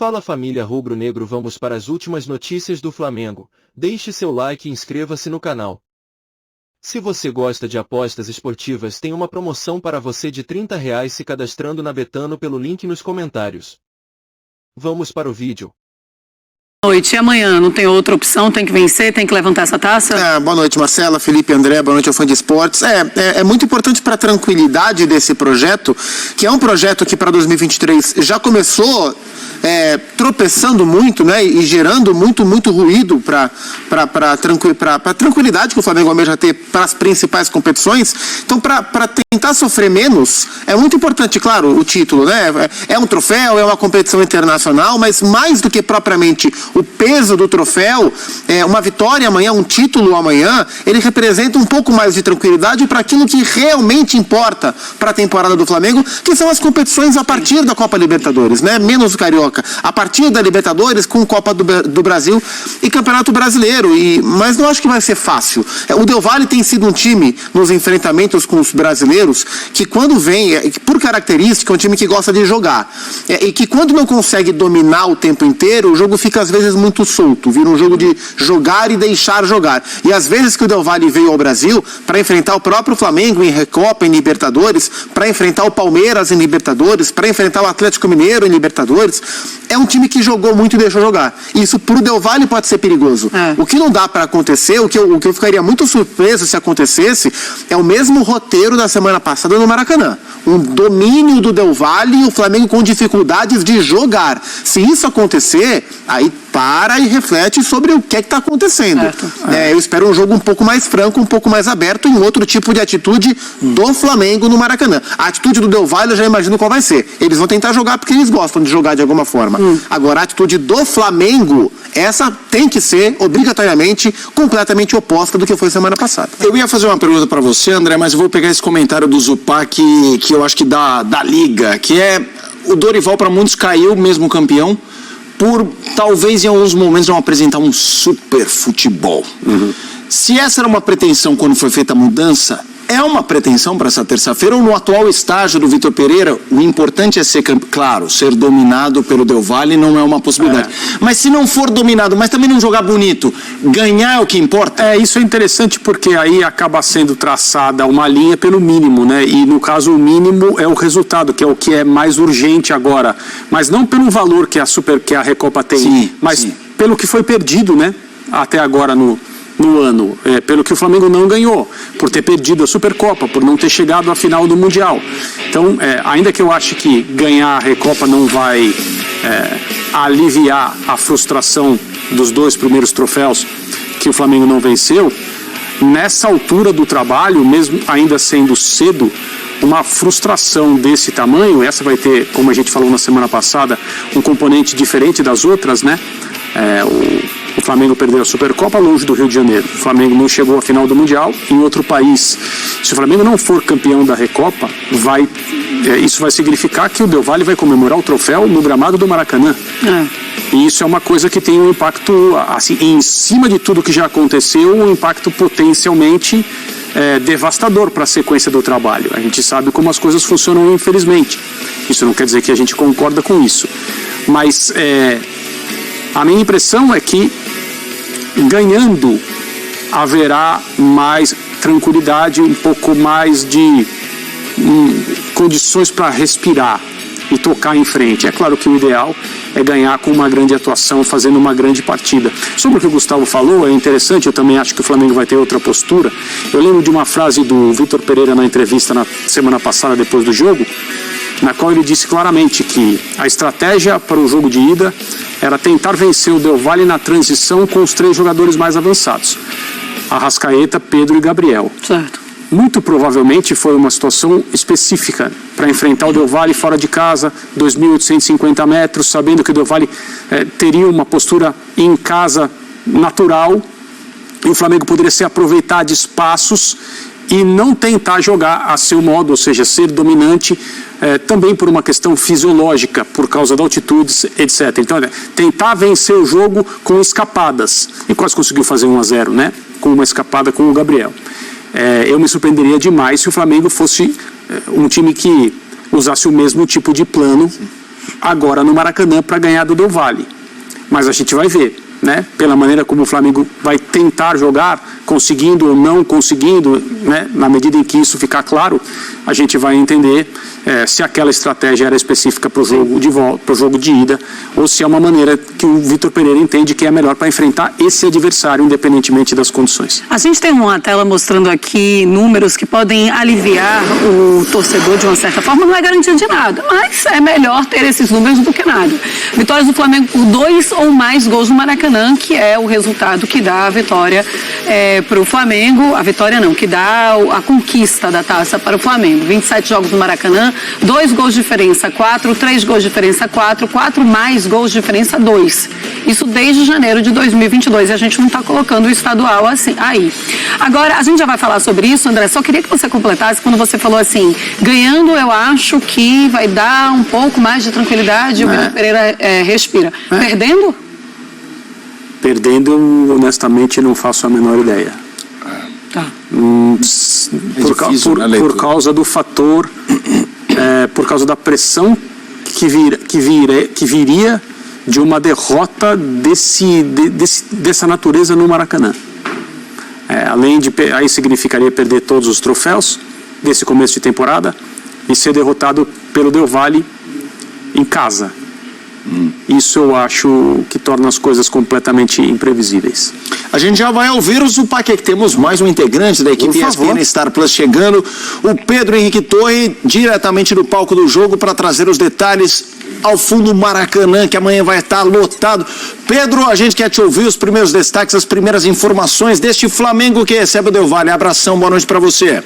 Fala família rubro-negro, vamos para as últimas notícias do Flamengo. Deixe seu like e inscreva-se no canal. Se você gosta de apostas esportivas, tem uma promoção para você de R$30 se cadastrando na Betano pelo link nos comentários. Vamos para o vídeo. Boa noite. E amanhã não tem outra opção? Tem que vencer? Tem que levantar essa taça? Boa noite, Marcela, Felipe, André, boa noite ao Fã de Esportes. É muito importante para a tranquilidade desse projeto, que é um projeto que para 2023 já começou tropeçando muito, né, e gerando muito ruído para a tranquilidade que o Flamengo almeja ter para as principais competições. Então, para tentar sofrer menos, é muito importante, claro, o título, né? É um troféu, é uma competição internacional, mas mais do que propriamente o peso do troféu, uma vitória amanhã, um título amanhã, ele representa um pouco mais de tranquilidade para aquilo que realmente importa para a temporada do Flamengo, que são as competições a partir da Copa Libertadores, né? Menos o Carioca, a partir da Libertadores com Copa do Brasil e Campeonato Brasileiro. Mas não acho que vai ser fácil. O Del Valle tem sido um time nos enfrentamentos com os brasileiros que quando vem, por característica, é um time que gosta de jogar. E que quando não consegue dominar o tempo inteiro, o jogo fica às vezes muito solto, vira um jogo de jogar e deixar jogar. E às vezes que o Del Valle veio ao Brasil para enfrentar o próprio Flamengo em Recopa, em Libertadores, para enfrentar o Palmeiras em Libertadores, para enfrentar o Atlético Mineiro em Libertadores, é um time que jogou muito e deixou jogar. Isso pro Del Valle pode ser perigoso. O que não dá para acontecer, o que eu ficaria muito surpreso se acontecesse, é o mesmo roteiro da semana passada no Maracanã. Um domínio do Del Valle e o Flamengo com dificuldades de jogar. Se isso acontecer, aí para e reflete sobre o que está acontecendo. Eu espero um jogo um pouco mais franco, um pouco mais aberto, em outro tipo de atitude do Flamengo no Maracanã. A atitude do Del Valle eu já imagino qual vai ser. Eles vão tentar jogar porque eles gostam de jogar de alguma forma. Agora, a atitude do Flamengo, essa tem que ser, obrigatoriamente, completamente oposta do que foi semana passada. Eu ia fazer uma pergunta para você, André, mas eu vou pegar esse comentário do Zupá que eu acho que da Liga, que é o Dorival para muitos caiu mesmo campeão, por talvez em alguns momentos não apresentar um super futebol. Se essa era uma pretensão quando foi feita a mudança, é uma pretensão para essa terça-feira ou no atual estágio do Vitor Pereira, o importante é ser, claro, ser dominado pelo Del Valle não é uma possibilidade. Mas se não for dominado, mas também não jogar bonito, ganhar é o que importa? Isso é interessante porque aí acaba sendo traçada uma linha pelo mínimo, né? E no caso o mínimo é o resultado, que é o que é mais urgente agora. Mas não pelo valor que a Recopa tem, mas pelo que foi perdido, né? Até agora no ano, pelo que o Flamengo não ganhou, por ter perdido a Supercopa, por não ter chegado à final do Mundial. Então, ainda que eu ache que ganhar a Recopa não vai aliviar a frustração dos 2 primeiros troféus que o Flamengo não venceu, nessa altura do trabalho, mesmo ainda sendo cedo, uma frustração desse tamanho, essa vai ter, como a gente falou na semana passada, um componente diferente das outras, né? O Flamengo perdeu a Supercopa longe do Rio de Janeiro. O Flamengo não chegou à final do Mundial em outro país. Se o Flamengo não for campeão da Recopa, isso vai significar que o Del Valle vai comemorar o troféu no gramado do Maracanã. E isso é uma coisa que tem um impacto, assim, em cima de tudo que já aconteceu, um impacto potencialmente devastador para a sequência do trabalho. A gente sabe como as coisas funcionam, infelizmente. Isso não quer dizer que a gente concorda com isso. Mas a minha impressão é que ganhando haverá mais tranquilidade, um pouco mais de condições para respirar e tocar em frente. É claro que o ideal é ganhar com uma grande atuação, fazendo uma grande partida. Sobre o que o Gustavo falou, é interessante, eu também acho que o Flamengo vai ter outra postura. Eu lembro de uma frase do Vitor Pereira na entrevista na semana passada, depois do jogo, na qual ele disse claramente que a estratégia para o jogo de ida era tentar vencer o Del Valle na transição com os 3 jogadores mais avançados, Arrascaeta, Pedro e Gabriel. Certo. Muito provavelmente foi uma situação específica para enfrentar o Del Valle fora de casa, 2.850 metros, sabendo que o Del Valle teria uma postura em casa natural e o Flamengo poderia se aproveitar de espaços e não tentar jogar a seu modo, ou seja, ser dominante, também por uma questão fisiológica, por causa da altitude, etc. Então, tentar vencer o jogo com escapadas, e quase conseguiu fazer 1-0, né? Com uma escapada com o Gabriel. Eu me surpreenderia demais se o Flamengo fosse um time que usasse o mesmo tipo de plano agora no Maracanã para ganhar do Del Valle. Mas a gente vai ver, né? Pela maneira como o Flamengo vai tentar jogar, conseguindo ou não conseguindo, né? Na medida em que isso ficar claro, a gente vai entender se aquela estratégia era específica para o jogo de volta, para o jogo de ida, ou se é uma maneira que o Vitor Pereira entende que é melhor para enfrentar esse adversário, independentemente das condições. A gente tem uma tela mostrando aqui números que podem aliviar o torcedor de uma certa forma, não é garantia de nada, mas é melhor ter esses números do que nada. Vitórias do Flamengo por 2 ou mais gols no Maracanã, que é o resultado que dá a vitória para o Flamengo, a vitória não, que dá a conquista da taça para o Flamengo. 27 jogos no Maracanã, 2 gols de diferença 4, 3 gols de diferença 4, 4 mais gols de diferença 2. Isso desde janeiro de 2022 e a gente não está colocando o estadual assim aí. Agora, a gente já vai falar sobre isso, André, só queria que você completasse quando você falou assim, ganhando eu acho que vai dar um pouco mais de tranquilidade e o Vitor Pereira respira. Perdendo? Perdendo, eu honestamente não faço a menor ideia. Tá. Por causa do fator, por causa da pressão que viria de uma derrota dessa natureza no Maracanã. Além de, aí significaria perder todos os troféus desse começo de temporada e ser derrotado pelo Del Valle em casa. Isso eu acho que torna as coisas completamente imprevisíveis. A gente já vai ouvir o Zupac, que temos mais um integrante da equipe ESPN Star Plus chegando, o Pedro Henrique Torre, diretamente do palco do jogo para trazer os detalhes ao fundo Maracanã, que amanhã vai estar lotado. Pedro, a gente quer te ouvir os primeiros destaques, as primeiras informações deste Flamengo que recebe o Del Valle. Abração, boa noite para você.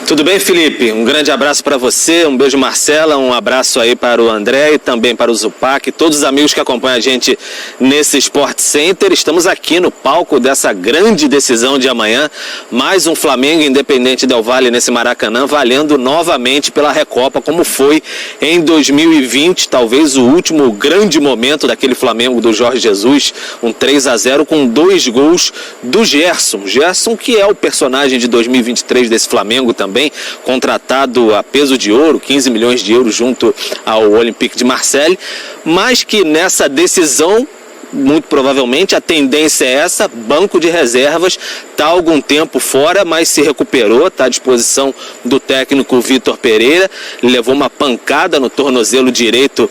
Tudo bem, Felipe? Um grande abraço para você, um beijo, Marcela, um abraço aí para o André e também para o Zupac, todos os amigos que acompanham a gente nesse Sport Center. Estamos aqui no palco dessa grande decisão de amanhã, mais um Flamengo Independente Del Valle nesse Maracanã, valendo novamente pela Recopa, como foi em 2020, talvez o último grande momento daquele Flamengo do Jorge Jesus, um 3-0 com 2 gols do Gerson. Gerson, que é o personagem de 2023 desse Flamengo também, contratado a peso de ouro, 15 milhões de euros junto ao Olympique de Marseille, mas que nessa decisão, muito provavelmente, a tendência é essa, banco de reservas, está há algum tempo fora, mas se recuperou, está à disposição do técnico Vitor Pereira, levou uma pancada no tornozelo direito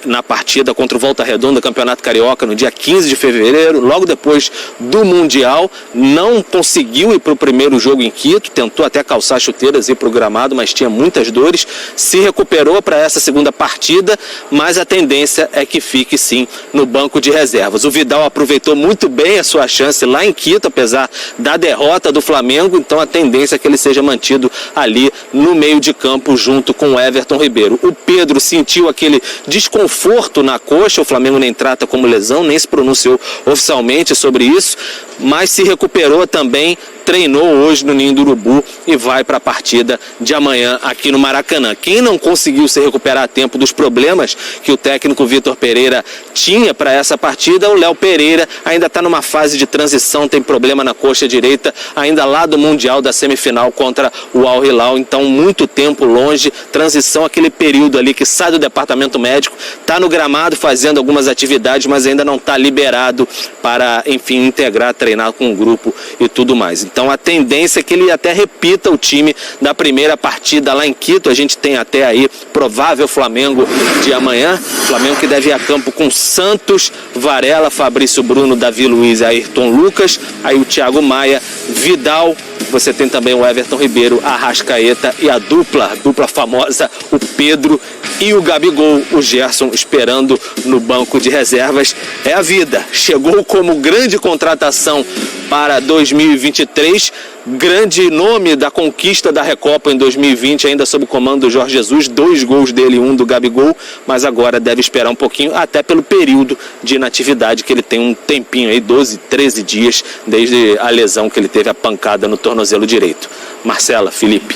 na partida contra o Volta Redonda, Campeonato Carioca, no dia 15 de fevereiro, logo depois do Mundial, não conseguiu ir para o primeiro jogo em Quito, tentou até calçar chuteiras e ir para o gramado, mas tinha muitas dores, se recuperou para essa segunda partida, mas a tendência é que fique sim no banco de reservas. O Vidal aproveitou muito bem a sua chance lá em Quito, apesar da derrota do Flamengo, então a tendência é que ele seja mantido ali no meio de campo junto com o Everton Ribeiro. O Pedro sentiu aquele desconforto na coxa, o Flamengo nem trata como lesão, nem se pronunciou oficialmente sobre isso, mas se recuperou também, treinou hoje no Ninho do Urubu e vai para a partida de amanhã aqui no Maracanã. Quem não conseguiu se recuperar a tempo dos problemas que o técnico Vitor Pereira tinha para essa partida, o Léo Pereira ainda está numa fase de transição, tem problema na coxa direita, ainda lá do Mundial da semifinal contra o Al Hilal, então muito tempo longe, transição, aquele período ali que sai do departamento médico, está no gramado fazendo algumas atividades, mas ainda não está liberado para, enfim, integrar, treinar com o grupo e tudo mais. Então a tendência é que ele até repita o time da primeira partida lá em Quito. A gente tem até aí provável Flamengo de amanhã. Flamengo que deve ir a campo com Santos, Varela, Fabrício Bruno, Davi Luiz e Ayrton Lucas. Aí o Thiago Maia, Vidal. Você tem também o Everton Ribeiro, Arrascaeta e a dupla famosa, o Pedro e o Gabigol, o Gerson esperando no banco de reservas. É a vida. Chegou como grande contratação para 2023, grande nome da conquista da Recopa em 2020, ainda sob o comando do Jorge Jesus, 2 gols dele, 1 do Gabigol, mas agora deve esperar um pouquinho, até pelo período de inatividade, que ele tem um tempinho aí, 12, 13 dias, desde a lesão que ele teve, a pancada no tornozelo direito. Marcela, Felipe.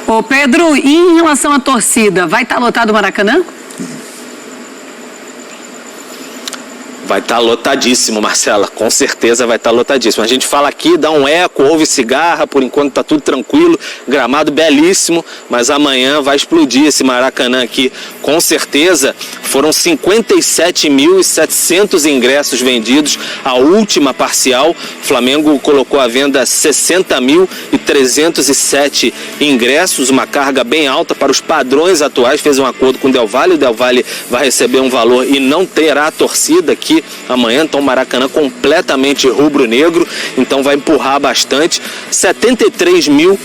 Ô Pedro, e em relação à torcida, vai estar lotado o Maracanã? Vai estar lotadíssimo, Marcela, com certeza vai estar lotadíssimo. A gente fala aqui, dá um eco, ouve cigarra, por enquanto está tudo tranquilo, gramado belíssimo, mas amanhã vai explodir esse Maracanã aqui, com certeza. Foram 57.700 ingressos vendidos, a última parcial. O Flamengo colocou à venda 60.307 ingressos, uma carga bem alta para os padrões atuais. Fez um acordo com o Del Valle vai receber um valor e não terá a torcida aqui amanhã, então o Maracanã completamente rubro-negro, então vai empurrar bastante. 73 mil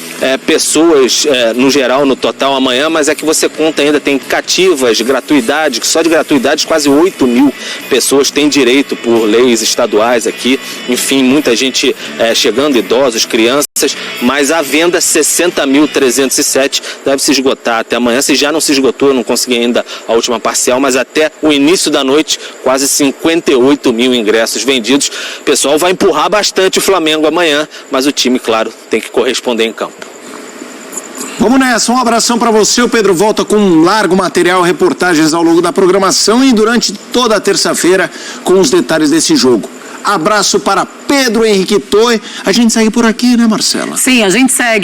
pessoas no geral, no total amanhã, mas é que você conta ainda, tem cativas, gratuidade, que só de gratuidade quase 8 mil pessoas têm direito por leis estaduais aqui, enfim, muita gente chegando, idosos, crianças, mas a venda 60.307 deve se esgotar até amanhã. Se já não se esgotou, eu não consegui ainda a última parcial, mas até o início da noite, quase 58 mil ingressos vendidos. O pessoal vai empurrar bastante o Flamengo amanhã, mas o time, claro, tem que corresponder em campo. Vamos nessa, um abração para você. O Pedro volta com um largo material, reportagens ao longo da programação e durante toda a terça-feira com os detalhes desse jogo. Abraço para Pedro Henrique Toy. A gente segue por aqui, né, Marcela? Sim, a gente segue.